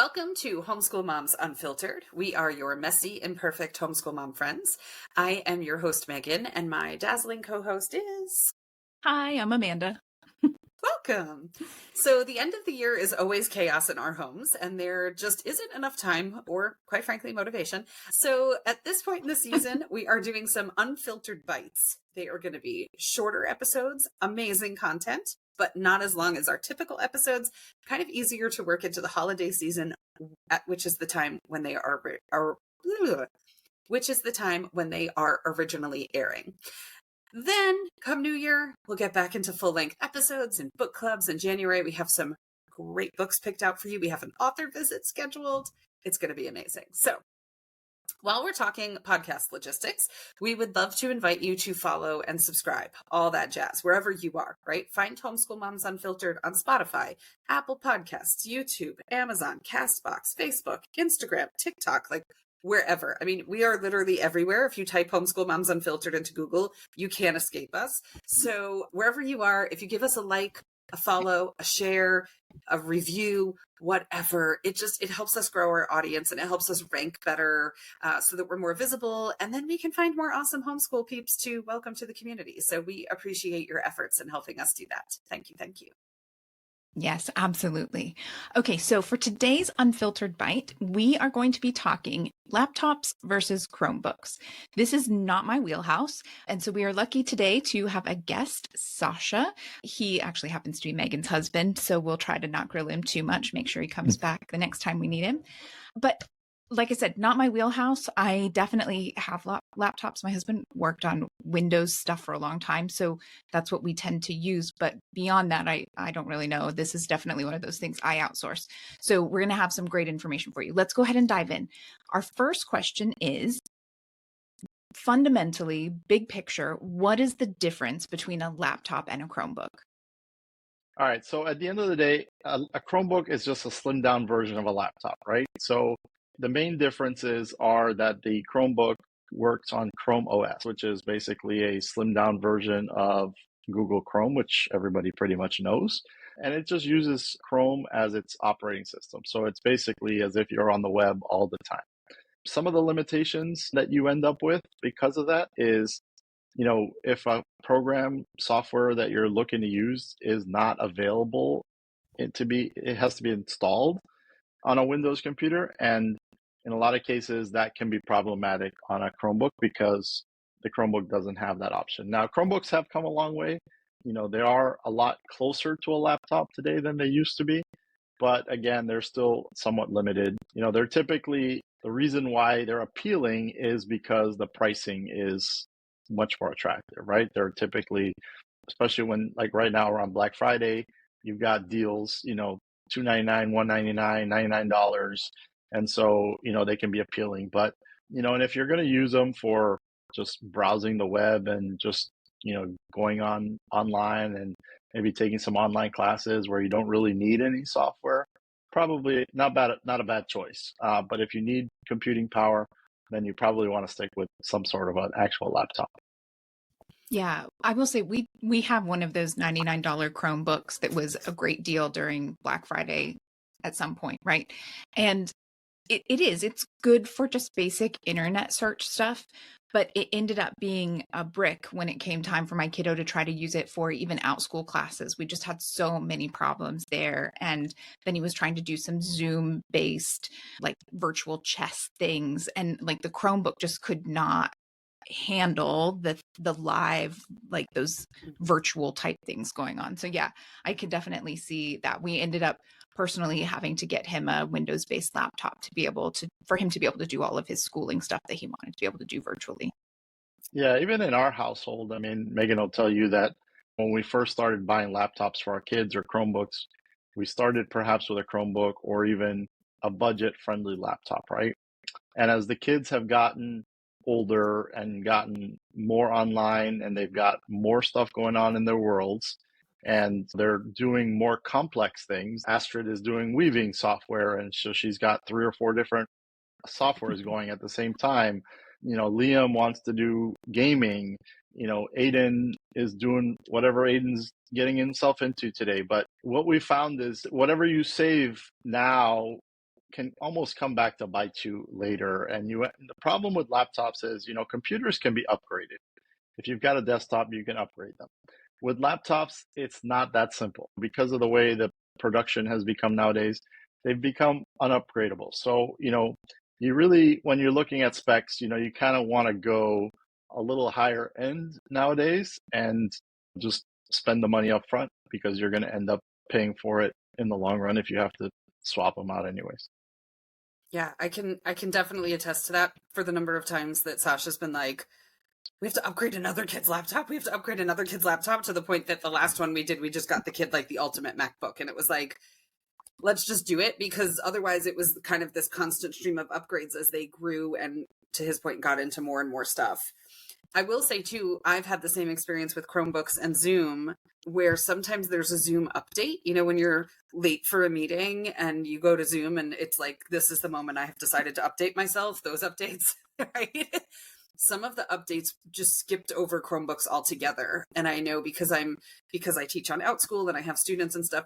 Welcome to Homeschool Moms Unfiltered. We are your messy, imperfect homeschool mom friends. I am your host, Megan, and my dazzling co-host is... Hi, I'm Amanda. Welcome. So the end of the year is always chaos in our homes, and there just isn't enough time or, quite frankly, motivation. So at this point in the season, we are doing some unfiltered bites. They are going to be shorter episodes, amazing content, but not as long as our typical episodes, kind of easier to work into the holiday season, which is the time when they are originally airing. Then, come New Year, we'll get back into full-length episodes and book clubs. In January, we have some great books picked out for you. We have an author visit scheduled. It's going to be amazing. So, while we're talking podcast logistics, we would love to invite you to follow and subscribe, all that jazz, wherever you are, right? Find Homeschool Moms Unfiltered on Spotify, Apple Podcasts, YouTube, Amazon, Castbox, Facebook, Instagram, TikTok, wherever. I mean, we are literally everywhere. If you type Homeschool Moms Unfiltered into Google, you can't escape us. So wherever you are, if you give us a like, a follow, a share, a review, whatever, it helps us grow our audience and it helps us rank better so that we're more visible. And then we can find more awesome homeschool peeps to welcome to the community. So we appreciate your efforts in helping us do that. Thank you. Thank you. Yes, absolutely. Okay, so for today's Unfiltered Bite, we are going to be talking laptops versus Chromebooks. This is not my wheelhouse. And so we are lucky today to have a guest, Sasha. He actually happens to be Megan's husband, so we'll try to not grill him too much, make sure he comes back the next time we need him. But like I said, not my wheelhouse. I definitely have laptops. My husband worked on Windows stuff for a long time, so that's what we tend to use. But beyond that, I don't really know. This is definitely one of those things I outsource. So we're going to have some great information for you. Let's go ahead and dive in. Our first question is, fundamentally, big picture, what is the difference between a laptop and a Chromebook? All right. So at the end of the day, a Chromebook is just a slimmed down version of a laptop, right? So the main differences are that the Chromebook works on Chrome OS, which is basically a slimmed down version of Google Chrome, which everybody pretty much knows. And it just uses Chrome as its operating system. So it's basically as if you're on the web all the time. Some of the limitations that you end up with because of that is, if a program software that you're looking to use is not available, it has to be installed on a Windows computer. And in a lot of cases, that can be problematic on a Chromebook because the Chromebook doesn't have that option. Now, Chromebooks have come a long way. They are a lot closer to a laptop today than they used to be. But again, they're still somewhat limited. They're typically, the reason why they're appealing is because the pricing is much more attractive, right? They're typically, especially when, like right now around Black Friday, you've got deals, $299, $199, $99. And so, they can be appealing. But, and if you're going to use them for just browsing the web and just, going online and maybe taking some online classes where you don't really need any software, probably not a bad choice. But if you need computing power, then you probably want to stick with some sort of an actual laptop. Yeah, I will say we have one of those $99 Chromebooks that was a great deal during Black Friday at some point, right? And it's good for just basic internet search stuff, but it ended up being a brick when it came time for my kiddo to try to use it for even out school classes. We just had so many problems there. And then he was trying to do some Zoom based like virtual chess things. And like the Chromebook just could not handle the live, like those virtual type things going on. So yeah, I could definitely see that. We ended up personally having to get him a Windows based laptop for him to be able to do all of his schooling stuff that he wanted to be able to do virtually. Yeah, even in our household, I mean, Megan will tell you that when we first started buying laptops for our kids or Chromebooks, we started perhaps with a Chromebook or even a budget friendly laptop, right? And as the kids have gotten older and gotten more online and they've got more stuff going on in their worlds and they're doing more complex things. Astrid is doing weaving software, and so she's got 3 or 4 different softwares going at the same time. Liam wants to do gaming. Aiden is doing whatever Aiden's getting himself into today. But what we found is whatever you save now can almost come back to bite you later. And the problem with laptops is, computers can be upgraded. If you've got a desktop, you can upgrade them. With laptops, it's not that simple because of the way the production has become nowadays. They've become unupgradable. So, you really, when you're looking at specs, you kind of want to go a little higher end nowadays and just spend the money up front because you're going to end up paying for it in the long run if you have to swap them out anyways. Yeah, I can definitely attest to that for the number of times that Sasha's been like, we have to upgrade another kid's laptop. We have to upgrade another kid's laptop, to the point that the last one we did, we just got the kid like the ultimate MacBook. And it was like, let's just do it, because otherwise it was kind of this constant stream of upgrades as they grew and, to his point, got into more and more stuff. I will say too, I've had the same experience with Chromebooks and Zoom, where sometimes there's a Zoom update, when you're late for a meeting and you go to Zoom and it's like, this is the moment I have decided to update myself, those updates, right? Some of the updates just skipped over Chromebooks altogether. And I know because I teach on Outschool and I have students and stuff,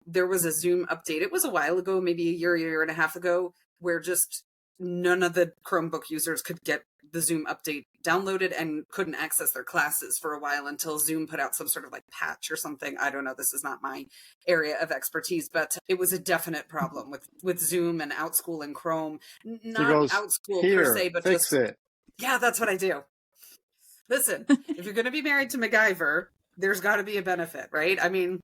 there was a Zoom update. It was a while ago, maybe a year and a half ago, where just none of the Chromebook users could get the Zoom update downloaded and couldn't access their classes for a while until Zoom put out some sort of like patch or something. I don't know. This is not my area of expertise, but it was a definite problem with Zoom and Outschool and Chrome. Not goes, Outschool "Here, per se, but fix it." Yeah, that's what I do. Listen, if you're going to be married to MacGyver, there's got to be a benefit, right? I mean,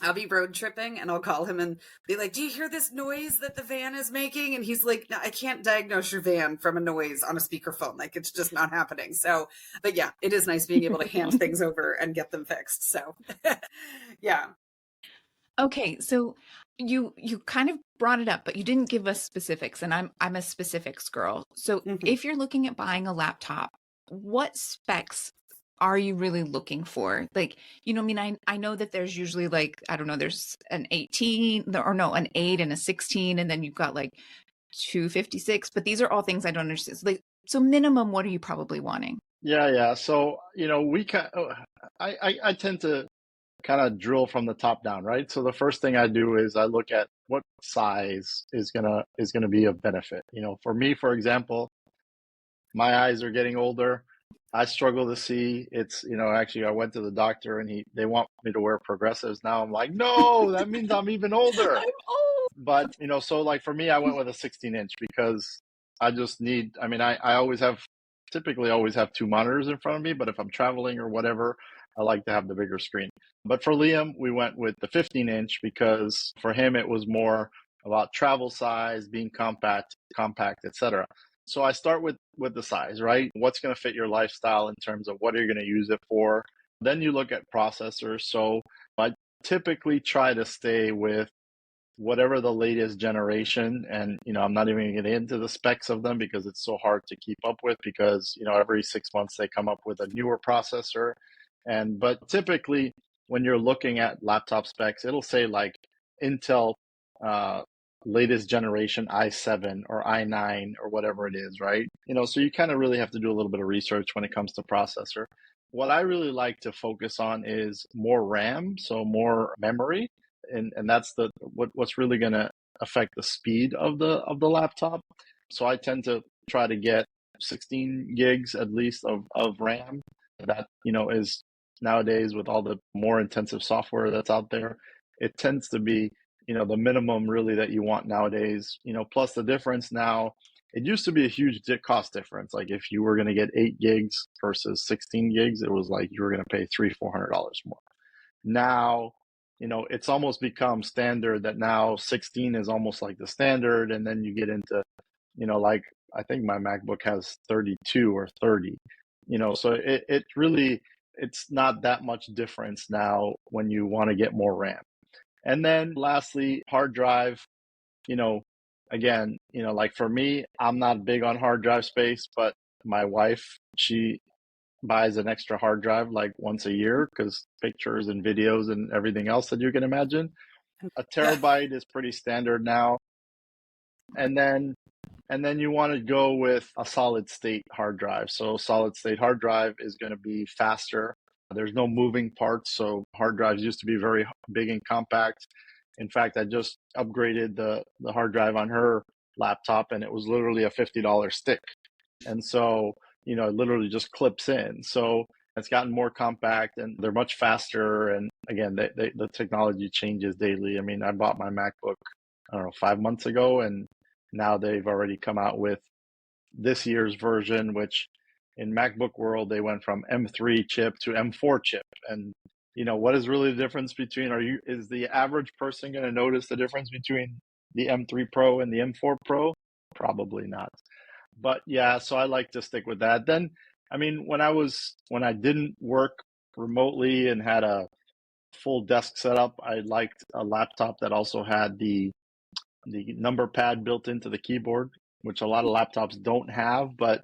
I'll be road tripping and I'll call him and be like, do you hear this noise that the van is making? And he's like, no, I can't diagnose your van from a noise on a speakerphone. Like, it's just not happening. So, but yeah, it is nice being able to hand things over and get them fixed. So yeah. Okay, so you kind of brought it up, but you didn't give us specifics, and I'm a specifics girl. So if you're looking at buying a laptop, what specs are you really looking for? Like, I mean, I know that there's usually like, I don't know, there's an 18 or no, an 8 and a 16, and then you've got like 256, but these are all things I don't understand. So minimum, what are you probably wanting? Yeah. So, I tend to kind of drill from the top down, right? So the first thing I do is I look at what size is gonna be of benefit. For me, for example, my eyes are getting older. I struggle to see. It's, actually I went to the doctor and they want me to wear progressives. Now I'm like, no, that means I'm even older. I'm old. But, so like for me, I went with a 16-inch because I just need, I mean, I typically always have two monitors in front of me, but if I'm traveling or whatever, I like to have the bigger screen. But for Liam, we went with the 15-inch because for him, it was more about travel size, being compact, etc. So I start with the size, right? What's going to fit your lifestyle in terms of what are you going to use it for? Then you look at processors. So I typically try to stay with whatever the latest generation, and I'm not even going to get into the specs of them because it's so hard to keep up with, because every 6 months they come up with a newer processor. But typically when you're looking at laptop specs, it'll say like Intel latest generation i7 or i9 or whatever it is, right? So you kind of really have to do a little bit of research when it comes to processor. What I really like to focus on is more RAM, so more memory, and that's what's really going to affect the speed of the laptop. So I tend to try to get 16 gigs at least of RAM. That is, nowadays with all the more intensive software that's out there, it tends to be the minimum really that you want nowadays. Plus the difference now, it used to be a huge cost difference. Like if you were going to get 8 gigs versus 16 gigs, it was like you were going to pay $300-400 more. Now, it's almost become standard that now 16 is almost like the standard. And then you get into, like I think my MacBook has 32 or 30, so it really, it's not that much difference now when you want to get more RAM. And then lastly, hard drive, again, like for me, I'm not big on hard drive space, but my wife, she buys an extra hard drive like once a year because pictures and videos and everything else that you can imagine. A terabyte is pretty standard now. And then you want to go with a solid state hard drive. So solid state hard drive is going to be faster. There's no moving parts. So hard drives used to be very big and compact. In fact, I just upgraded the hard drive on her laptop, and it was literally a $50 stick. And so, it literally just clips in. So it's gotten more compact, and they're much faster. And again, the technology changes daily. I mean, I bought my MacBook, I don't know, 5 months ago, and now they've already come out with this year's version, which in MacBook world, they went from M3 chip to M4 chip. And what is really the difference between, is the average person going to notice the difference between the M3 Pro and the M4 Pro? Probably not. But yeah, so I like to stick with that. Then, I mean, when I didn't work remotely and had a full desk setup, I liked a laptop that also had the number pad built into the keyboard, which a lot of laptops don't have, but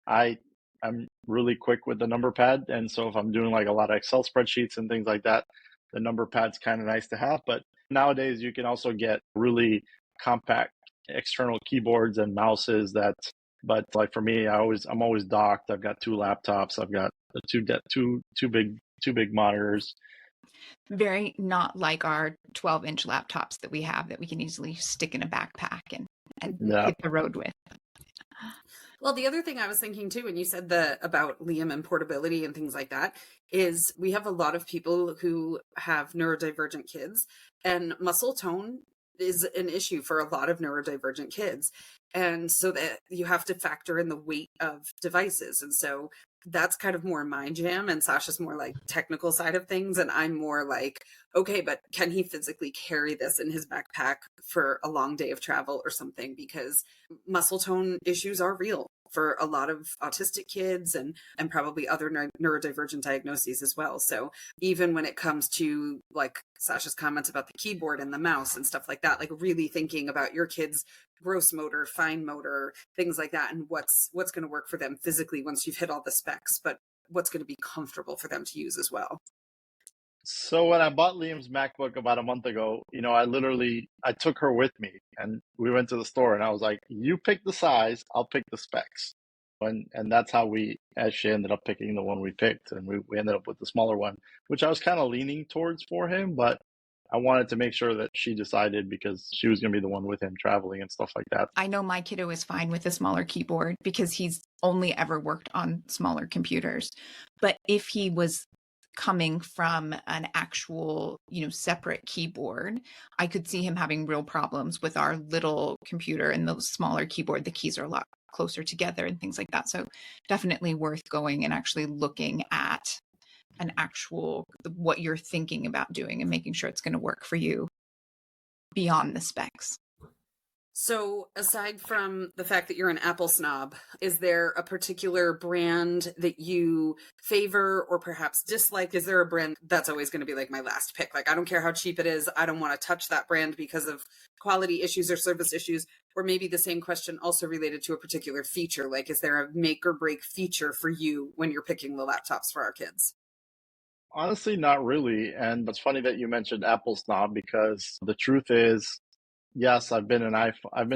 I'm really quick with the number pad. And so if I'm doing like a lot of Excel spreadsheets and things like that, the number pad's kind of nice to have. But nowadays you can also get really compact external keyboards and mouses but like for me, I'm always docked. I've got 2 laptops. I've got two big monitors. Very not like our 12-inch laptops that we have that we can easily stick in a backpack and hit the road with. Well, the other thing I was thinking too, when you said about Liam and portability and things like that, is we have a lot of people who have neurodivergent kids, and muscle tone is an issue for a lot of neurodivergent kids. And so that you have to factor in the weight of devices. And so that's kind of more my jam, and Sasha's more like technical side of things. And I'm more like, okay, but can he physically carry this in his backpack for a long day of travel or something? Because muscle tone issues are real for a lot of autistic kids and probably other neurodivergent diagnoses as well. So even when it comes to like Sasha's comments about the keyboard and the mouse and stuff like that, like really thinking about your kids' gross motor, fine motor, things like that, and what's going to work for them physically once you've hit all the specs, but what's going to be comfortable for them to use as well. So when I bought Liam's MacBook about a month ago, I took her with me and we went to the store, and I was like, you pick the size, I'll pick the specs. And that's how we actually ended up picking the one we picked. And we ended up with the smaller one, which I was kind of leaning towards for him, but I wanted to make sure that she decided because she was going to be the one with him traveling and stuff like that. I know my kiddo is fine with a smaller keyboard because he's only ever worked on smaller computers. But if he was coming from an actual, separate keyboard, I could see him having real problems with our little computer and the smaller keyboard. The keys are a lot closer together and things like that. So definitely worth going and actually looking at an actual, what you're thinking about doing and making sure it's going to work for you beyond the specs. So aside from the fact that you're an Apple snob, is there a particular brand that you favor or perhaps dislike? Is there a brand that's always going to be like my last pick? Like, I don't care how cheap it is. I don't want to touch that brand because of quality issues or service issues. Or maybe the same question also related to a particular feature. Like, is there a make or break feature for you when you're picking the laptops for our kids? Honestly, not really. And it's funny that you mentioned Apple snob because the truth is, yes, I've been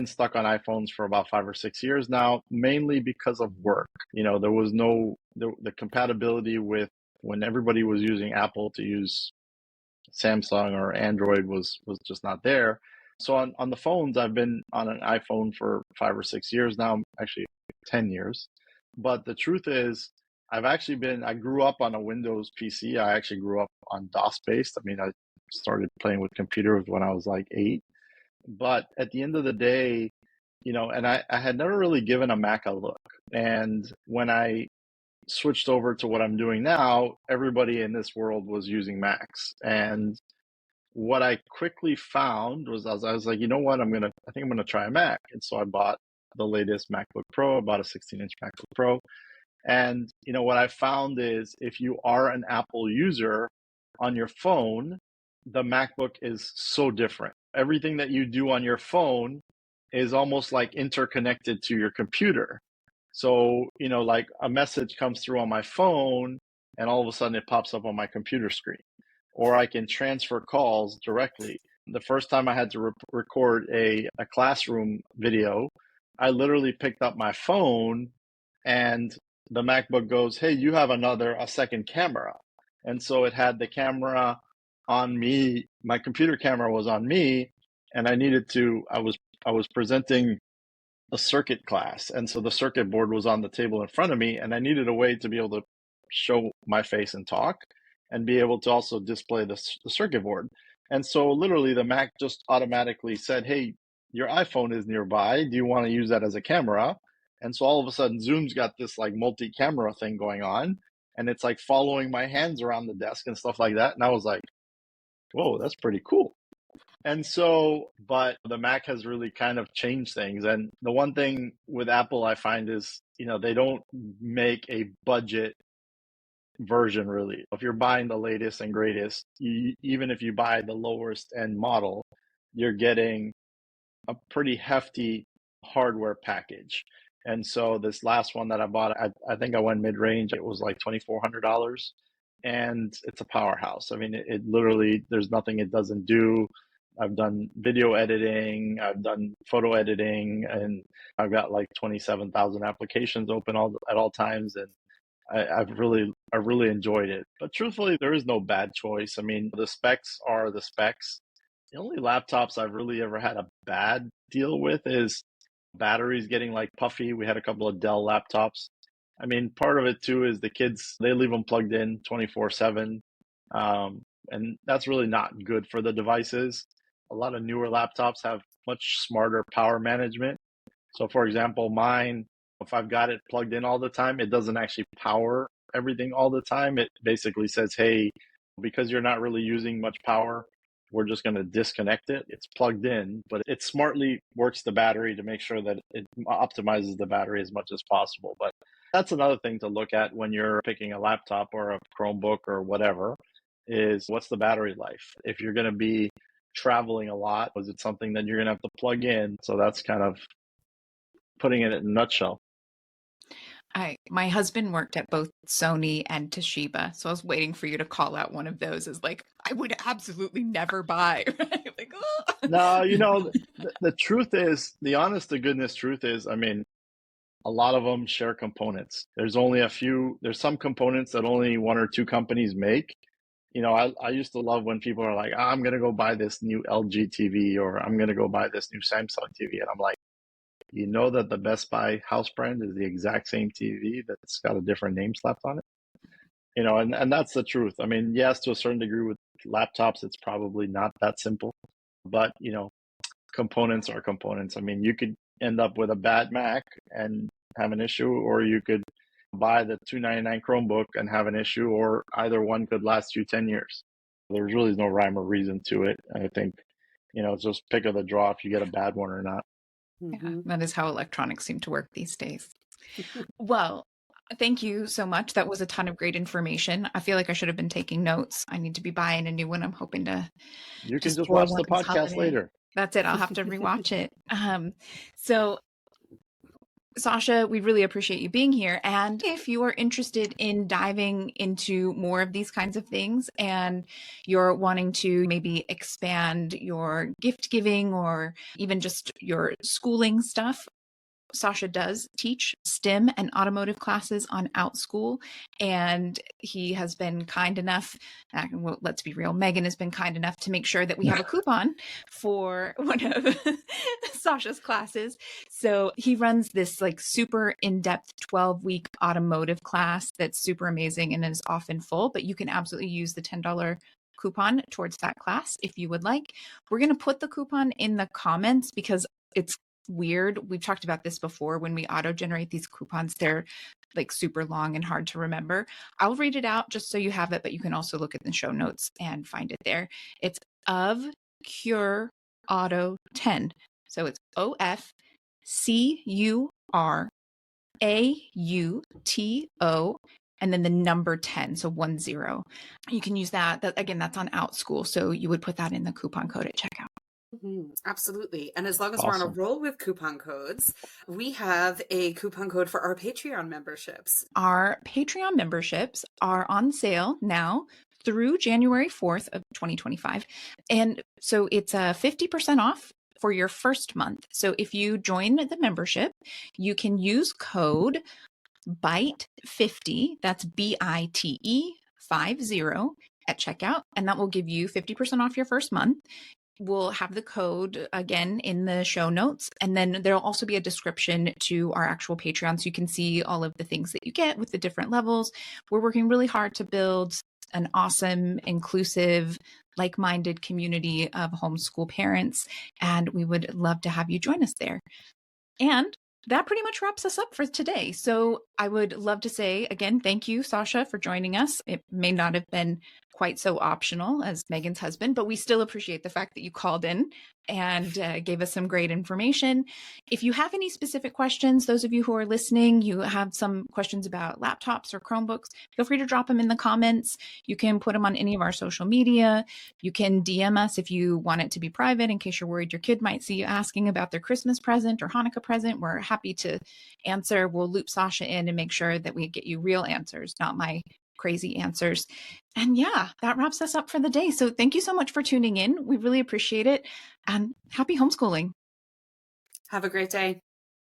stuck on iPhones for about 5 or 6 years now, mainly because of work. There was the compatibility with when everybody was using Apple to use Samsung or Android was just not there. So on the phones, I've been on an iPhone for 5 or 6 years now, actually 10 years. But the truth is, I grew up on a Windows PC. I actually grew up on DOS based. I mean, I started playing with computers when I was like 8. But at the end of the day, and I had never really given a Mac a look. And when I switched over to what I'm doing now, everybody in this world was using Macs. And what I quickly found was I was like, you know what, I think I'm gonna try a Mac. And so I bought the latest MacBook Pro, I bought a 16-inch MacBook Pro. And what I found is if you are an Apple user on your phone, the MacBook is so different. Everything that you do on your phone is almost like interconnected to your computer. So, like a message comes through on my phone and all of a sudden it pops up on my computer screen. Or I can transfer calls directly. The first time I had to record a classroom video, I literally picked up my phone and the MacBook goes, hey, you have a second camera. And so it had the camera on me. My computer camera was on me, and I was presenting a circuit class. And so the circuit board was on the table in front of me, and I needed a way to be able to show my face and talk and be able to also display the circuit board. And so literally the Mac just automatically said, hey, your iPhone is nearby. Do you want to use that as a camera? And so all of a sudden Zoom's got this like multi-camera thing going on, and it's like following my hands around the desk and stuff like that. And I was like, whoa, that's pretty cool. And so, but the Mac has really kind of changed things. And the one thing with Apple I find is, they don't make a budget version really. If you're buying the latest and greatest, even if you buy the lowest end model, you're getting a pretty hefty hardware package. And so this last one that I bought, I think I went mid-range. It was like $2,400, and it's a powerhouse. I mean, it literally, there's nothing it doesn't do. I've done video editing, I've done photo editing, and I've got like 27,000 applications open at all times. And I've really enjoyed it. But truthfully, there is no bad choice. I mean, the specs are the specs. The only laptops I've really ever had a bad deal with is batteries getting like puffy. We had a couple of Dell laptops. I mean, part of it too is the kids, they leave them plugged in 24/7. And that's really not good for the devices. A lot of newer laptops have much smarter power management. So for example, mine, if I've got it plugged in all the time, it doesn't actually power everything all the time. It basically says, hey, because you're not really using much power, we're just going to disconnect it. It's plugged in, but it smartly works the battery to make sure that it optimizes the battery as much as possible. But that's another thing to look at when you're picking a laptop or a Chromebook or whatever, is what's the battery life? If you're going to be traveling a lot, is it something that you're going to have to plug in? So that's kind of putting it in a nutshell. My husband worked at both Sony and Toshiba, so I was waiting for you to call out one of those as like, I would absolutely never buy. Right? Like, oh. No, the truth is, the honest to goodness truth is, I mean, a lot of them share components. There's some components that only one or two companies make. I used to love when people are like, I'm going to go buy this new LG TV, or I'm going to go buy this new Samsung TV. And I'm like, you know that the Best Buy house brand is the exact same TV that's got a different name slapped on it? And that's the truth. I mean, yes, to a certain degree with laptops, it's probably not that simple, but components are components. I mean, you could end up with a bad Mac and have an issue, or you could buy the $299 Chromebook and have an issue, or either one could last you 10 years. There's really no rhyme or reason to it. I think, it's just pick of the draw if you get a bad one or not. Yeah, that is how electronics seem to work these days. Well, thank you so much. That was a ton of great information. I feel like I should have been taking notes. I need to be buying a new one. I'm hoping to. You can just watch the podcast later. That's it. I'll have to rewatch it. So, Sasha, we really appreciate you being here. And if you are interested in diving into more of these kinds of things, and you're wanting to maybe expand your gift giving or even just your schooling stuff, Sasha does teach STEM and automotive classes on OutSchool, and he has been kind enough, well, let's be real, Megan has been kind enough to make sure that we have a coupon for one of Sasha's classes. So he runs this like super in-depth 12-week automotive class that's super amazing and is often full, but you can absolutely use the $10 coupon towards that class if you would like. We're going to put the coupon in the comments because it's weird. We've talked about this before. When we auto generate these coupons, they're like super long and hard to remember. I'll read it out just so you have it, but you can also look at the show notes and find it there. It's of Cure Auto 10. So it's OFCURAUTO and then the number 10, so 10. You can use that. Again, that's on OutSchool. So you would put that in the coupon code at checkout. Absolutely. And as long as we're on a roll with coupon codes, we have a coupon code for our Patreon memberships. Our Patreon memberships are on sale now through January 4th of 2025. And so it's 50% off for your first month. So if you join the membership, you can use code BITE50, that's BITE 50, at checkout, and that will give you 50% off your first month. We'll have the code again in the show notes. And then there'll also be a description to our actual Patreon, so you can see all of the things that you get with the different levels. We're working really hard to build an awesome, inclusive, like-minded community of homeschool parents, and we would love to have you join us there. And that pretty much wraps us up for today. So I would love to say again, thank you, Sasha, for joining us. It may not have been quite so optional as Megan's husband, but we still appreciate the fact that you called in and gave us some great information. If you have any specific questions, those of you who are listening, you have some questions about laptops or Chromebooks, feel free to drop them in the comments. You can put them on any of our social media. You can DM us if you want it to be private, in case you're worried your kid might see you asking about their Christmas present or Hanukkah present. We're happy to answer. We'll loop Sasha in and make sure that we get you real answers, not my crazy answers. And yeah, that wraps us up for the day. So thank you so much for tuning in. We really appreciate it. And happy homeschooling. Have a great day.